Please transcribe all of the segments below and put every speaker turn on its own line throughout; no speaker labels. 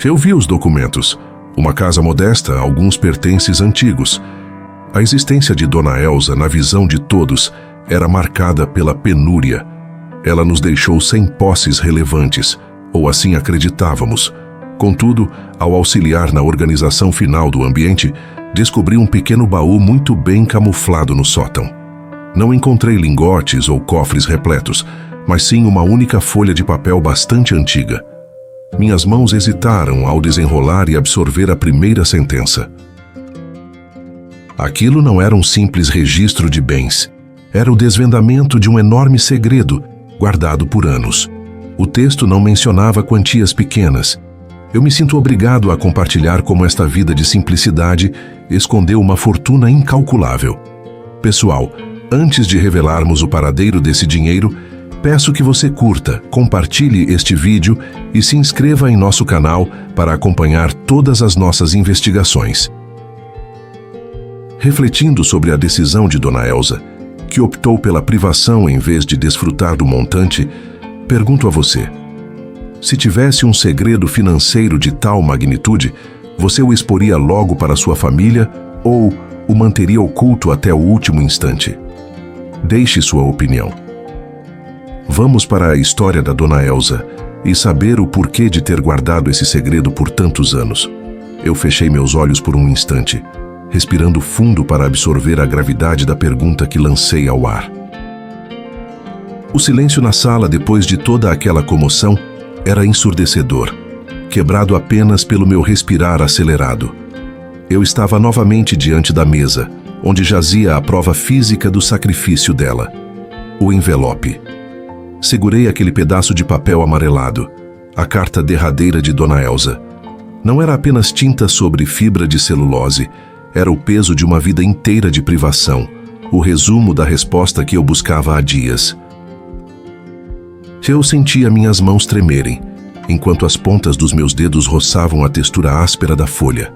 Eu vi os documentos. Uma casa modesta, alguns pertences antigos. A existência de Dona Elsa, na visão de todos, era marcada pela penúria. Ela nos deixou sem posses relevantes, ou assim acreditávamos. Contudo, ao auxiliar na organização final do ambiente, descobri um pequeno baú muito bem camuflado no sótão. Não encontrei lingotes ou cofres repletos, mas sim uma única folha de papel bastante antiga. Minhas mãos hesitaram ao desenrolar e absorver a primeira sentença. Aquilo não era um simples registro de bens. Era o desvendamento de um enorme segredo, guardado por anos. O texto não mencionava quantias pequenas. Eu me sinto obrigado a compartilhar como esta vida de simplicidade escondeu uma fortuna incalculável. Pessoal, antes de revelarmos o paradeiro desse dinheiro, peço que você curta, compartilhe este vídeo e se inscreva em nosso canal para acompanhar todas as nossas investigações. Refletindo sobre a decisão de Dona Elsa, que optou pela privação em vez de desfrutar do montante, pergunto a você: se tivesse um segredo financeiro de tal magnitude, você o exporia logo para sua família ou o manteria oculto até o último instante? Deixe sua opinião. Vamos para a história da Dona Elsa e saber o porquê de ter guardado esse segredo por tantos anos. Eu fechei meus olhos por um instante, respirando fundo para absorver a gravidade da pergunta que lancei ao ar. O silêncio na sala depois de toda aquela comoção era ensurdecedor, quebrado apenas pelo meu respirar acelerado. Eu estava novamente diante da mesa, onde jazia a prova física do sacrifício dela: o envelope. Segurei aquele pedaço de papel amarelado, a carta derradeira de Dona Elsa. Não era apenas tinta sobre fibra de celulose, era o peso de uma vida inteira de privação, o resumo da resposta que eu buscava há dias. Eu sentia minhas mãos tremerem, enquanto as pontas dos meus dedos roçavam a textura áspera da folha.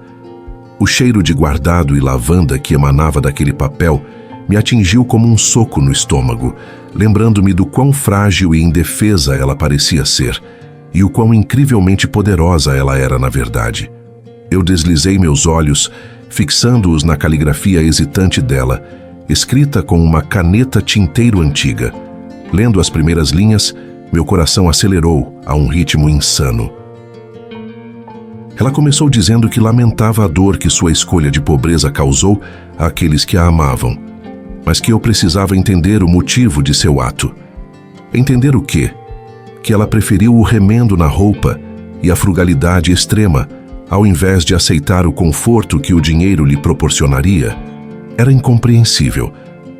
O cheiro de guardado e lavanda que emanava daquele papel me atingiu como um soco no estômago, lembrando-me do quão frágil e indefesa ela parecia ser, e o quão incrivelmente poderosa ela era na verdade. Eu deslizei meus olhos, fixando-os na caligrafia hesitante dela, escrita com uma caneta tinteiro antiga. Lendo as primeiras linhas, meu coração acelerou a um ritmo insano. Ela começou dizendo que lamentava a dor que sua escolha de pobreza causou àqueles que a amavam, mas que eu precisava entender o motivo de seu ato. Entender o quê? Que ela preferiu o remendo na roupa e a frugalidade extrema, ao invés de aceitar o conforto que o dinheiro lhe proporcionaria. Era incompreensível,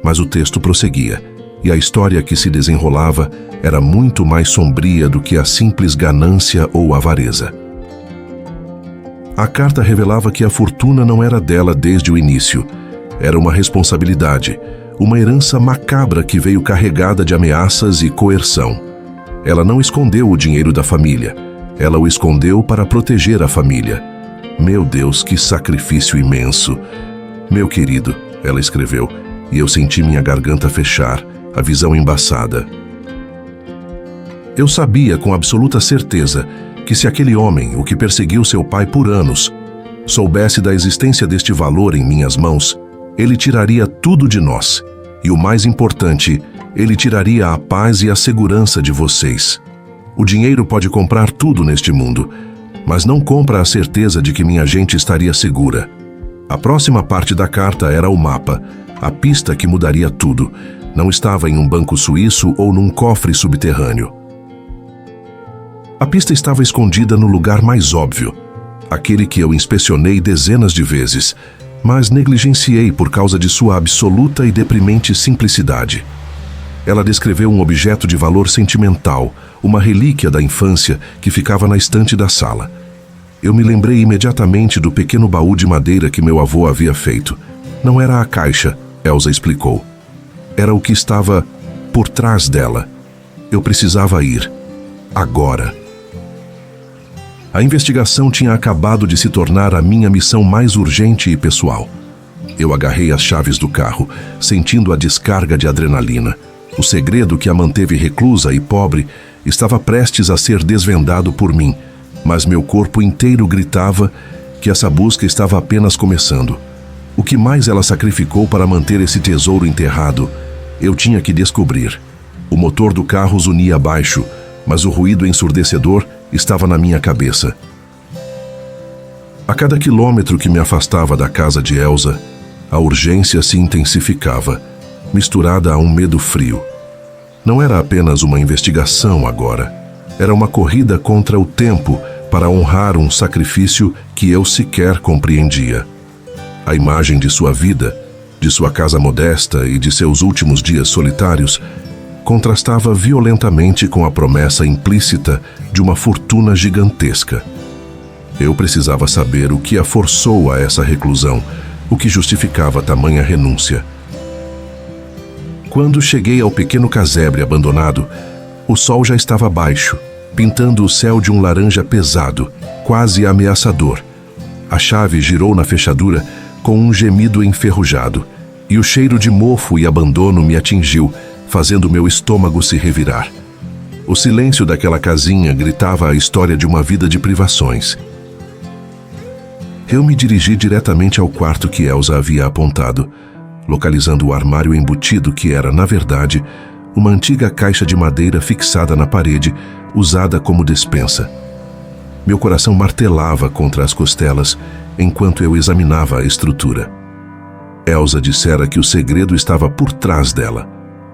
mas o texto prosseguia, e a história que se desenrolava era muito mais sombria do que a simples ganância ou avareza. A carta revelava que a fortuna não era dela desde o início. Era uma responsabilidade, uma herança macabra que veio carregada de ameaças e coerção. Ela não escondeu o dinheiro da família. Ela o escondeu para proteger a família. Meu Deus, que sacrifício imenso! Meu querido, ela escreveu, e eu senti minha garganta fechar, a visão embaçada. Eu sabia com absoluta certeza que se aquele homem, o que perseguiu seu pai por anos, soubesse da existência deste valor em minhas mãos, ele tiraria tudo de nós. E o mais importante, ele tiraria a paz e a segurança de vocês. O dinheiro pode comprar tudo neste mundo, mas não compra a certeza de que minha gente estaria segura. A próxima parte da carta era o mapa, a pista que mudaria tudo. Não estava em um banco suíço ou num cofre subterrâneo. A pista estava escondida no lugar mais óbvio, aquele que eu inspecionei dezenas de vezes, mas negligenciei por causa de sua absoluta e deprimente simplicidade. Ela descreveu um objeto de valor sentimental, uma relíquia da infância que ficava na estante da sala. Eu me lembrei imediatamente do pequeno baú de madeira que meu avô havia feito. Não era a caixa, Elsa explicou. Era o que estava por trás dela. Eu precisava ir. Agora. A investigação tinha acabado de se tornar a minha missão mais urgente e pessoal. Eu agarrei as chaves do carro, sentindo a descarga de adrenalina. O segredo que a manteve reclusa e pobre estava prestes a ser desvendado por mim, mas meu corpo inteiro gritava que essa busca estava apenas começando. O que mais ela sacrificou para manter esse tesouro enterrado, eu tinha que descobrir. O motor do carro zunia abaixo, mas o ruído ensurdecedor estava na minha cabeça. A cada quilômetro que me afastava da casa de Elsa, a urgência se intensificava, misturada a um medo frio. Não era apenas uma investigação agora. Era uma corrida contra o tempo para honrar um sacrifício que eu sequer compreendia. A imagem de sua vida, de sua casa modesta e de seus últimos dias solitários contrastava violentamente com a promessa implícita de uma fortuna gigantesca. Eu precisava saber o que a forçou a essa reclusão, o que justificava tamanha renúncia. Quando cheguei ao pequeno casebre abandonado, o sol já estava baixo, pintando o céu de um laranja pesado, quase ameaçador. A chave girou na fechadura com um gemido enferrujado, e o cheiro de mofo e abandono me atingiu, fazendo meu estômago se revirar. O silêncio daquela casinha gritava a história de uma vida de privações. Eu me dirigi diretamente ao quarto que Elsa havia apontado, localizando o armário embutido que era, na verdade, uma antiga caixa de madeira fixada na parede, usada como despensa. Meu coração martelava contra as costelas enquanto eu examinava a estrutura. Elsa dissera que o segredo estava por trás dela.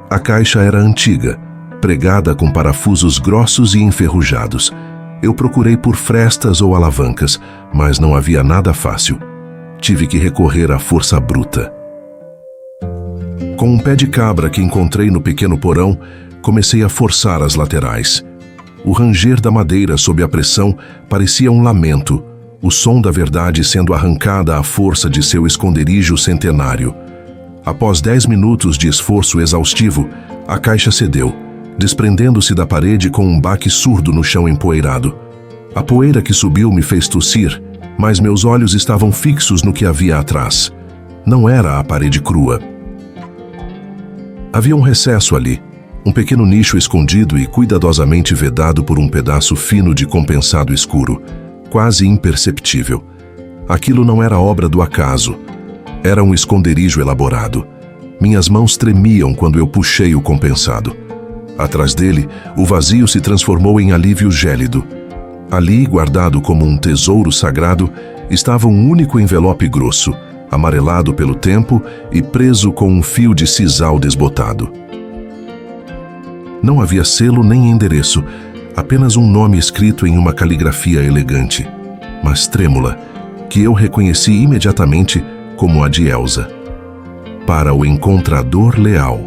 A caixa era antiga, pregada com parafusos grossos e enferrujados. Eu procurei por frestas ou alavancas, mas não havia nada fácil. Tive que recorrer à força bruta. Com um pé de cabra que encontrei no pequeno porão, comecei a forçar as laterais. O ranger da madeira sob a pressão parecia um lamento, o som da verdade sendo arrancada à força de seu esconderijo centenário. Após 10 minutos de esforço exaustivo, a caixa cedeu, desprendendo-se da parede com um baque surdo no chão empoeirado. A poeira que subiu me fez tossir, mas meus olhos estavam fixos no que havia atrás. Não era a parede crua. Havia um recesso ali, um pequeno nicho escondido e cuidadosamente vedado por um pedaço fino de compensado escuro, quase imperceptível. Aquilo não era obra do acaso. Era um esconderijo elaborado. Minhas mãos tremiam quando eu puxei o compensado. Atrás dele, o vazio se transformou em alívio gélido. Ali, guardado como um tesouro sagrado, estava um único envelope grosso, amarelado pelo tempo e preso com um fio de sisal desbotado. Não havia selo nem endereço, apenas um nome escrito em uma caligrafia elegante, mas trêmula, que eu reconheci imediatamente como a de Elsa. Para o encontrador leal.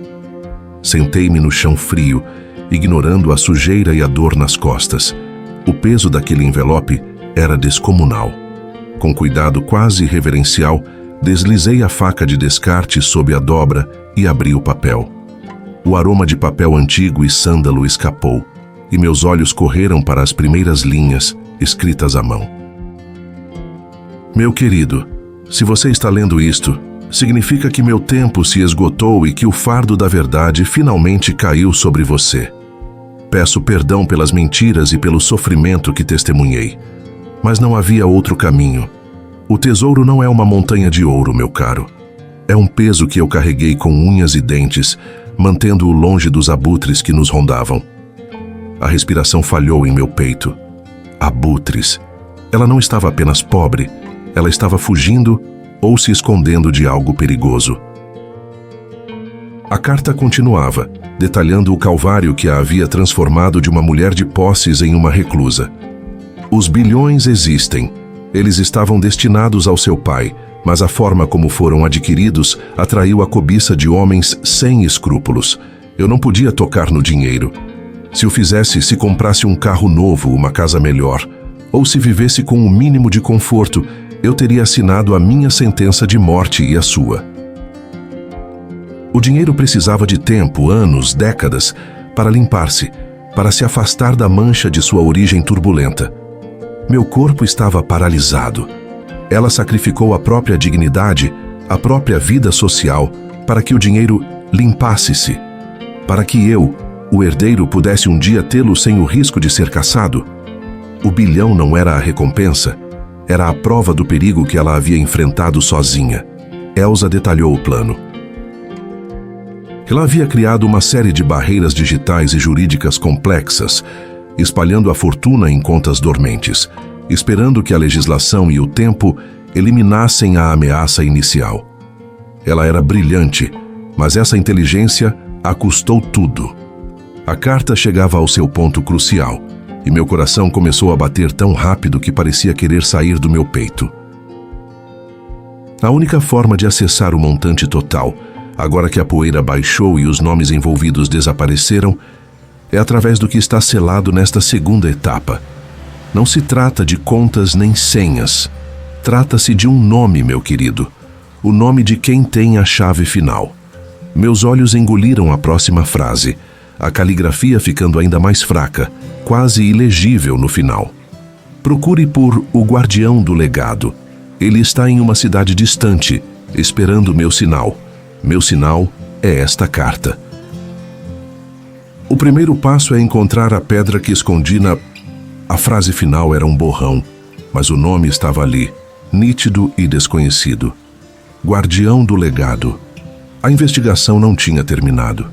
Sentei-me no chão frio, ignorando a sujeira e a dor nas costas. O peso daquele envelope era descomunal. Com cuidado quase reverencial, deslizei a faca de descarte sob a dobra e abri o papel. O aroma de papel antigo e sândalo escapou, e meus olhos correram para as primeiras linhas, escritas à mão. Meu querido, se você está lendo isto, significa que meu tempo se esgotou e que o fardo da verdade finalmente caiu sobre você. Peço perdão pelas mentiras e pelo sofrimento que testemunhei. Mas não havia outro caminho. O tesouro não é uma montanha de ouro, meu caro. É um peso que eu carreguei com unhas e dentes, mantendo-o longe dos abutres que nos rondavam. A respiração falhou em meu peito. Abutres. Ela não estava apenas pobre, ela estava fugindo ou se escondendo de algo perigoso. A carta continuava, detalhando o calvário que a havia transformado de uma mulher de posses em uma reclusa. Os bilhões existem. Eles estavam destinados ao seu pai, mas a forma como foram adquiridos atraiu a cobiça de homens sem escrúpulos. Eu não podia tocar no dinheiro. Se o fizesse, se comprasse um carro novo, uma casa melhor, ou se vivesse com o mínimo de conforto, eu teria assinado a minha sentença de morte e a sua. O dinheiro precisava de tempo, anos, décadas, para limpar-se, para se afastar da mancha de sua origem turbulenta. Meu corpo estava paralisado. Ela sacrificou a própria dignidade, a própria vida social, para que o dinheiro limpasse-se, para que eu, o herdeiro, pudesse um dia tê-lo sem o risco de ser caçado. O bilhão não era a recompensa, era a prova do perigo que ela havia enfrentado sozinha. Elsa detalhou o plano. Ela havia criado uma série de barreiras digitais e jurídicas complexas, espalhando a fortuna em contas dormentes, esperando que a legislação e o tempo eliminassem a ameaça inicial. Ela era brilhante, mas essa inteligência a custou tudo. A carta chegava ao seu ponto crucial, e meu coração começou a bater tão rápido que parecia querer sair do meu peito. A única forma de acessar o montante total, agora que a poeira baixou e os nomes envolvidos desapareceram, é através do que está selado nesta segunda etapa. Não se trata de contas nem senhas. Trata-se de um nome, meu querido. O nome de quem tem a chave final. Meus olhos engoliram a próxima frase, a caligrafia ficando ainda mais fraca, quase ilegível no final. Procure por o guardião do legado. Ele está em uma cidade distante, esperando meu sinal. Meu sinal é esta carta. O primeiro passo é encontrar a pedra que escondi na... A frase final era um borrão, mas o nome estava ali, nítido e desconhecido. Guardião do legado. A investigação não tinha terminado.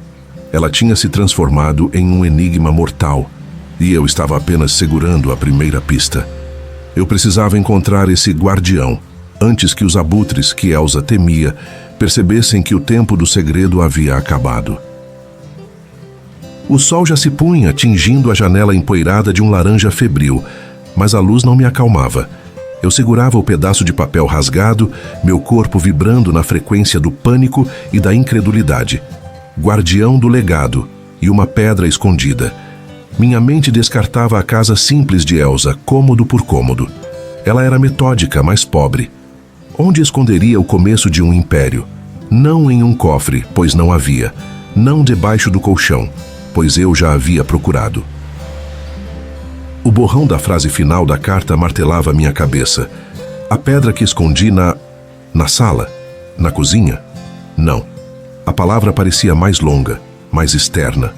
Ela tinha se transformado em um enigma mortal, e eu estava apenas segurando a primeira pista. Eu precisava encontrar esse guardião, antes que os abutres que Elsa temia percebessem que o tempo do segredo havia acabado. O sol já se punha, tingindo a janela empoeirada de um laranja febril, mas a luz não me acalmava. Eu segurava o pedaço de papel rasgado, meu corpo vibrando na frequência do pânico e da incredulidade. Guardião do legado e uma pedra escondida. Minha mente descartava a casa simples de Elsa, cômodo por cômodo. Ela era metódica, mas pobre. Onde esconderia o começo de um império? Não em um cofre, pois não havia. Não debaixo do colchão, pois eu já havia procurado. O borrão da frase final da carta martelava minha cabeça. A pedra que escondi na sala? Na cozinha? Não. A palavra parecia mais longa, mais externa.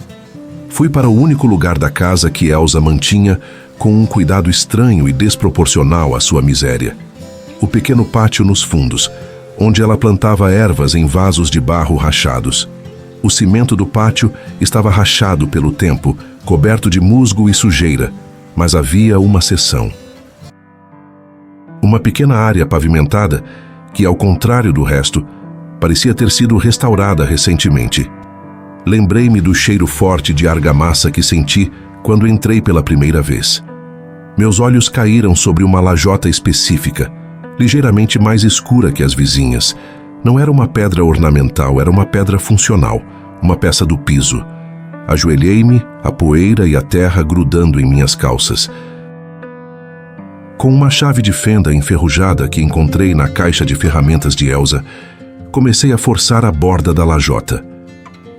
Fui para o único lugar da casa que Elsa mantinha com um cuidado estranho e desproporcional à sua miséria. O pequeno pátio nos fundos, onde ela plantava ervas em vasos de barro rachados. O cimento do pátio estava rachado pelo tempo, coberto de musgo e sujeira, mas havia uma seção. Uma pequena área pavimentada que, ao contrário do resto, parecia ter sido restaurada recentemente. Lembrei-me do cheiro forte de argamassa que senti quando entrei pela primeira vez. Meus olhos caíram sobre uma lajota específica, ligeiramente mais escura que as vizinhas. Não era uma pedra ornamental, era uma pedra funcional, uma peça do piso. Ajoelhei-me, a poeira e a terra grudando em minhas calças. Com uma chave de fenda enferrujada que encontrei na caixa de ferramentas de Elsa, comecei a forçar a borda da lajota.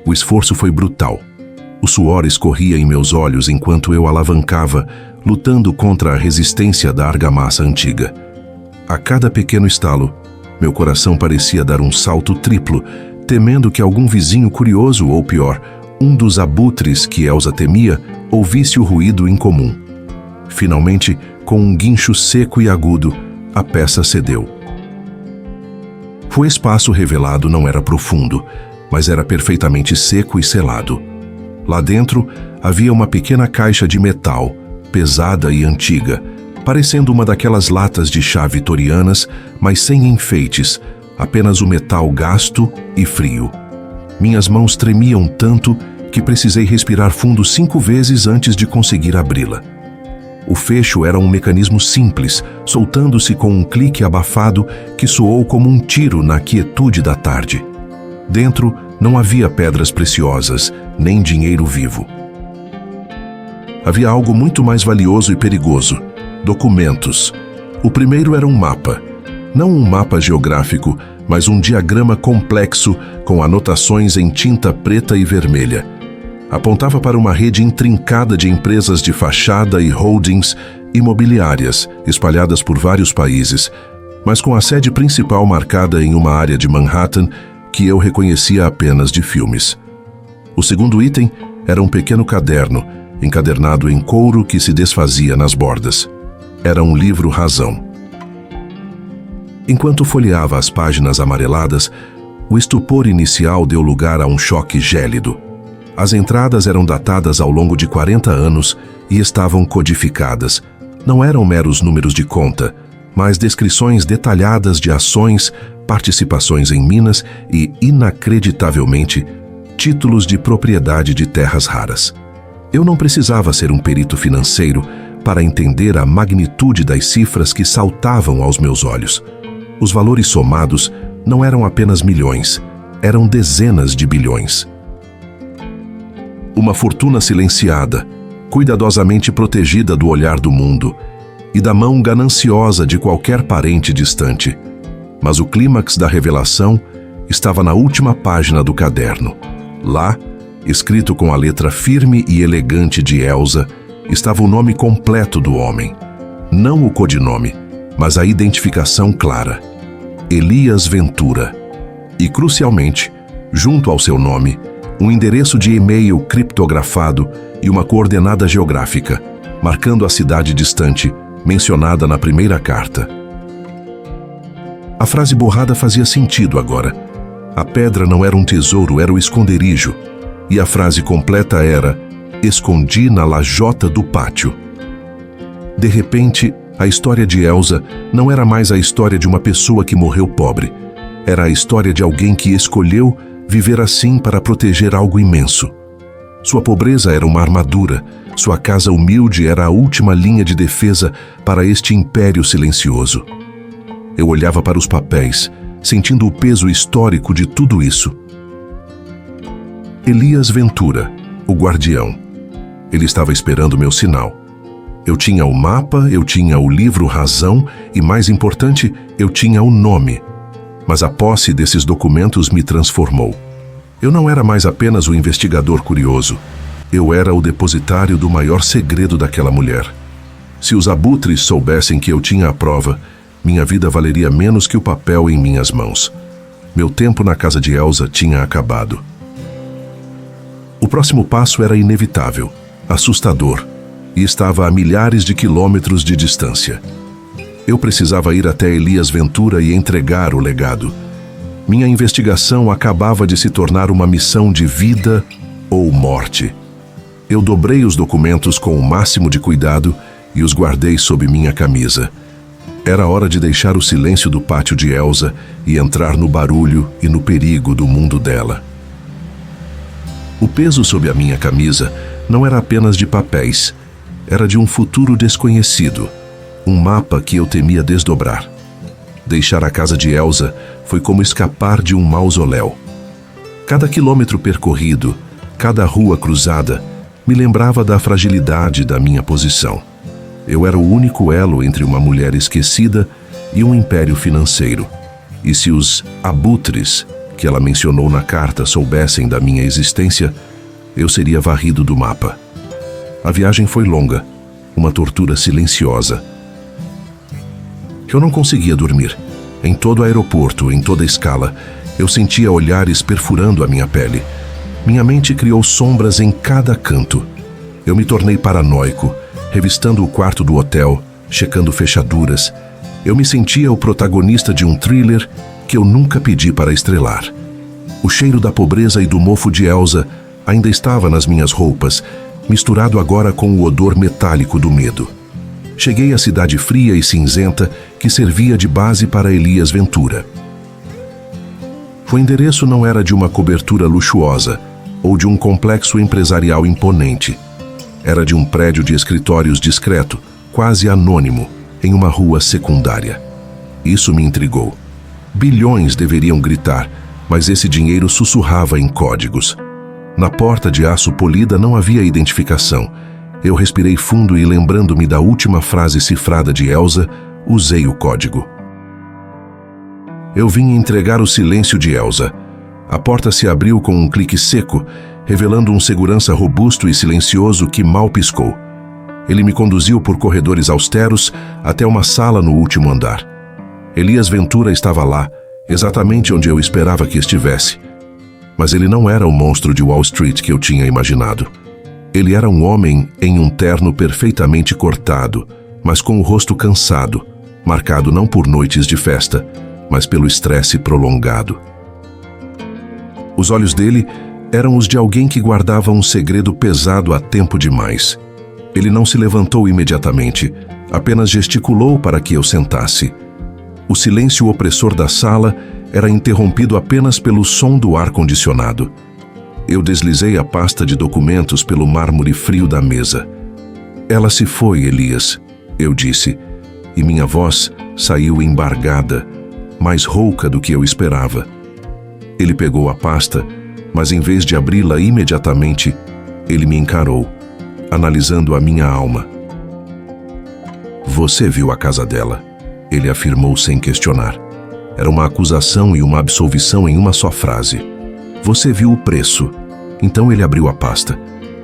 O esforço foi brutal. O suor escorria em meus olhos enquanto eu alavancava, lutando contra a resistência da argamassa antiga. A cada pequeno estalo, meu coração parecia dar um salto triplo, temendo que algum vizinho curioso ou pior, um dos abutres que Elsa temia, ouvisse o ruído incomum. Finalmente, com um guincho seco e agudo, a peça cedeu. O espaço revelado não era profundo, mas era perfeitamente seco e selado. Lá dentro, havia uma pequena caixa de metal, pesada e antiga, parecendo uma daquelas latas de chá vitorianas, mas sem enfeites, apenas o metal gasto e frio. Minhas mãos tremiam tanto que precisei respirar fundo 5 vezes antes de conseguir abri-la. O fecho era um mecanismo simples, soltando-se com um clique abafado que soou como um tiro na quietude da tarde. Dentro não havia pedras preciosas, nem dinheiro vivo. Havia algo muito mais valioso e perigoso: documentos. O primeiro era um mapa. Não um mapa geográfico, mas um diagrama complexo com anotações em tinta preta e vermelha. Apontava para uma rede intrincada de empresas de fachada e holdings imobiliárias espalhadas por vários países, mas com a sede principal marcada em uma área de Manhattan que eu reconhecia apenas de filmes. O segundo item era um pequeno caderno, encadernado em couro que se desfazia nas bordas. Era um livro Razão. Enquanto folheava as páginas amareladas, o estupor inicial deu lugar a um choque gélido. As entradas eram datadas ao longo de 40 anos e estavam codificadas. Não eram meros números de conta, mas descrições detalhadas de ações, participações em minas e, inacreditavelmente, títulos de propriedade de terras raras. Eu não precisava ser um perito financeiro para entender a magnitude das cifras que saltavam aos meus olhos. Os valores somados não eram apenas milhões, eram dezenas de bilhões. Uma fortuna silenciada, cuidadosamente protegida do olhar do mundo e da mão gananciosa de qualquer parente distante. Mas o clímax da revelação estava na última página do caderno. Lá, escrito com a letra firme e elegante de Elsa, estava o nome completo do homem. Não o codinome, mas a identificação clara. Elias Ventura. E, crucialmente, junto ao seu nome, um endereço de e-mail criptografado e uma coordenada geográfica, marcando a cidade distante, mencionada na primeira carta. A frase borrada fazia sentido agora. A pedra não era um tesouro, era o esconderijo. E a frase completa era: escondi na lajota do pátio. De repente, a história de Elsa não era mais a história de uma pessoa que morreu pobre. Era a história de alguém que escolheu viver assim para proteger algo imenso. Sua pobreza era uma armadura, sua casa humilde era a última linha de defesa para este império silencioso. Eu olhava para os papéis, sentindo o peso histórico de tudo isso. Elias Ventura, o guardião. Ele estava esperando meu sinal. Eu tinha o mapa, eu tinha o livro Razão e, mais importante, eu tinha o nome. Mas a posse desses documentos me transformou. Eu não era mais apenas o investigador curioso. Eu era o depositário do maior segredo daquela mulher. Se os abutres soubessem que eu tinha a prova, minha vida valeria menos que o papel em minhas mãos. Meu tempo na casa de Elsa tinha acabado. O próximo passo era inevitável, assustador, e estava a milhares de quilômetros de distância. Eu precisava ir até Elias Ventura e entregar o legado. Minha investigação acabava de se tornar uma missão de vida ou morte. Eu dobrei os documentos com o máximo de cuidado e os guardei sob minha camisa. Era hora de deixar o silêncio do pátio de Elsa e entrar no barulho e no perigo do mundo dela. O peso sob a minha camisa não era apenas de papéis, era de um futuro desconhecido, um mapa que eu temia desdobrar. Deixar a casa de Elsa foi como escapar de um mausoléu. Cada quilômetro percorrido, cada rua cruzada, me lembrava da fragilidade da minha posição. Eu era o único elo entre uma mulher esquecida e um império financeiro. E se os abutres, que ela mencionou na carta, soubessem da minha existência, eu seria varrido do mapa. A viagem foi longa, uma tortura silenciosa. Eu não conseguia dormir. Em todo o aeroporto, em toda a escala, eu sentia olhares perfurando a minha pele. Minha mente criou sombras em cada canto. Eu me tornei paranoico, revistando o quarto do hotel, checando fechaduras. Eu me sentia o protagonista de um thriller que eu nunca pedi para estrelar. O cheiro da pobreza e do mofo de Elsa ainda estava nas minhas roupas, misturado agora com o odor metálico do medo. Cheguei à cidade fria e cinzenta que servia de base para Elias Ventura. O endereço não era de uma cobertura luxuosa ou de um complexo empresarial imponente. Era de um prédio de escritórios discreto, quase anônimo, em uma rua secundária. Isso me intrigou. Bilhões deveriam gritar, mas esse dinheiro sussurrava em códigos. Na porta de aço polida não havia identificação. Eu respirei fundo e, lembrando-me da última frase cifrada de Elsa, usei o código. Eu vim entregar o silêncio de Elsa. A porta se abriu com um clique seco, revelando um segurança robusto e silencioso que mal piscou. Ele me conduziu por corredores austeros até uma sala no último andar. Elias Ventura estava lá, exatamente onde eu esperava que estivesse. Mas ele não era o monstro de Wall Street que eu tinha imaginado. Ele era um homem em um terno perfeitamente cortado, mas com o rosto cansado, marcado não por noites de festa, mas pelo estresse prolongado. Os olhos dele eram os de alguém que guardava um segredo pesado há tempo demais. Ele não se levantou imediatamente, apenas gesticulou para que eu sentasse. O silêncio opressor da sala era interrompido apenas pelo som do ar-condicionado. Eu deslizei a pasta de documentos pelo mármore frio da mesa. "Ela se foi, Elias", eu disse, e minha voz saiu embargada, mais rouca do que eu esperava. Ele pegou a pasta, mas em vez de abri-la imediatamente, ele me encarou, analisando a minha alma. "Você viu a casa dela", ele afirmou sem questionar. Era uma acusação e uma absolvição em uma só frase. "Você viu o preço". Então ele abriu a pasta.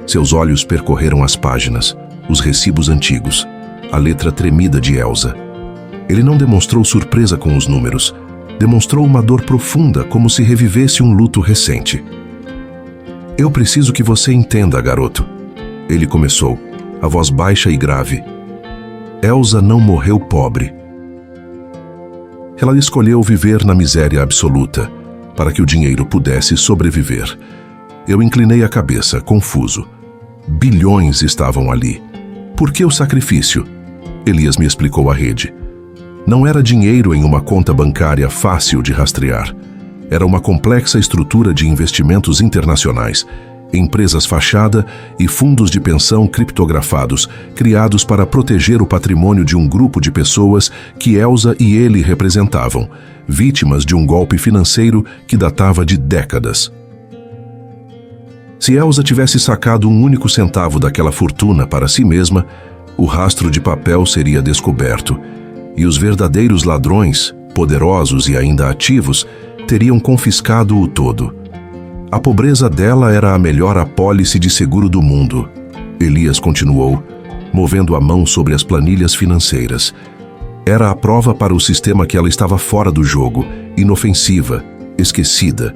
Seus olhos percorreram as páginas, os recibos antigos, a letra tremida de Elsa. Ele não demonstrou surpresa com os números. Demonstrou uma dor profunda, como se revivesse um luto recente. "Eu preciso que você entenda, garoto", ele começou, a voz baixa e grave. "Elsa não morreu pobre. Ela escolheu viver na miséria absoluta, para que o dinheiro pudesse sobreviver." Eu inclinei a cabeça, confuso. Bilhões estavam ali. Por que o sacrifício? Elias me explicou a rede. Não era dinheiro em uma conta bancária fácil de rastrear. Era uma complexa estrutura de investimentos internacionais, empresas fachada e fundos de pensão criptografados, criados para proteger o patrimônio de um grupo de pessoas que Elsa e ele representavam, vítimas de um golpe financeiro que datava de décadas. Se Elsa tivesse sacado um único centavo daquela fortuna para si mesma, o rastro de papel seria descoberto, e os verdadeiros ladrões, poderosos e ainda ativos, teriam confiscado o todo. A pobreza dela era a melhor apólice de seguro do mundo. Elias continuou, movendo a mão sobre as planilhas financeiras. Era a prova para o sistema que ela estava fora do jogo, inofensiva, esquecida.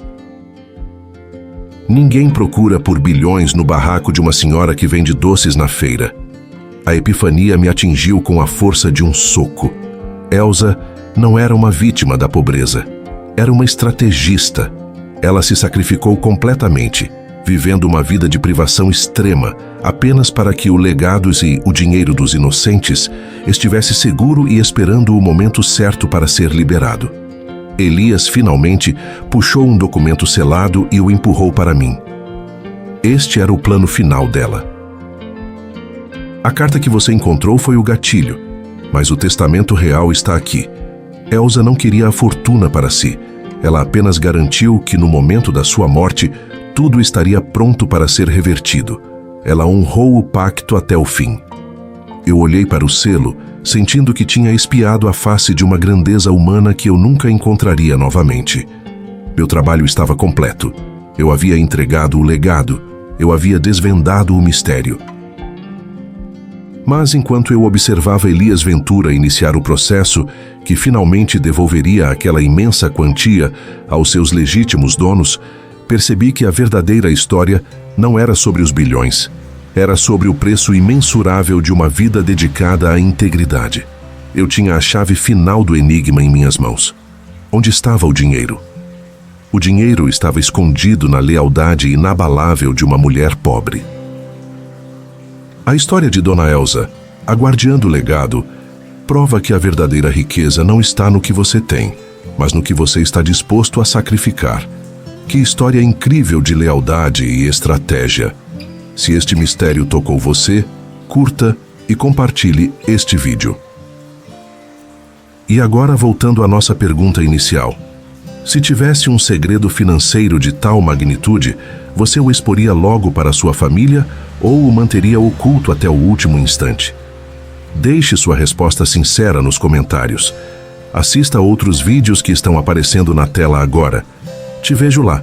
Ninguém procura por bilhões no barraco de uma senhora que vende doces na feira. A epifania me atingiu com a força de um soco. Elsa não era uma vítima da pobreza. Era uma estrategista. Ela se sacrificou completamente, vivendo uma vida de privação extrema, apenas para que o legado e o dinheiro dos inocentes estivesse seguro e esperando o momento certo para ser liberado. Elias finalmente puxou um documento selado e o empurrou para mim. Este era o plano final dela. A carta que você encontrou foi o gatilho, mas o testamento real está aqui. Elsa não queria a fortuna para si. Ela apenas garantiu que no momento da sua morte, tudo estaria pronto para ser revertido. Ela honrou o pacto até o fim. Eu olhei para o selo, sentindo que tinha espiado a face de uma grandeza humana que eu nunca encontraria novamente. Meu trabalho estava completo. Eu havia entregado o legado. Eu havia desvendado o mistério. Mas enquanto eu observava Elias Ventura iniciar o processo que finalmente devolveria aquela imensa quantia aos seus legítimos donos, percebi que a verdadeira história não era sobre os bilhões. Era sobre o preço imensurável de uma vida dedicada à integridade. Eu tinha a chave final do enigma em minhas mãos. Onde estava o dinheiro? O dinheiro estava escondido na lealdade inabalável de uma mulher pobre. A história de Dona Elsa, a guardiã do legado, prova que a verdadeira riqueza não está no que você tem, mas no que você está disposto a sacrificar. Que história incrível de lealdade e estratégia! Se este mistério tocou você, curta e compartilhe este vídeo. E agora voltando à nossa pergunta inicial. Se tivesse um segredo financeiro de tal magnitude, você o exporia logo para sua família ou o manteria oculto até o último instante? Deixe sua resposta sincera nos comentários. Assista a outros vídeos que estão aparecendo na tela agora. Te vejo lá.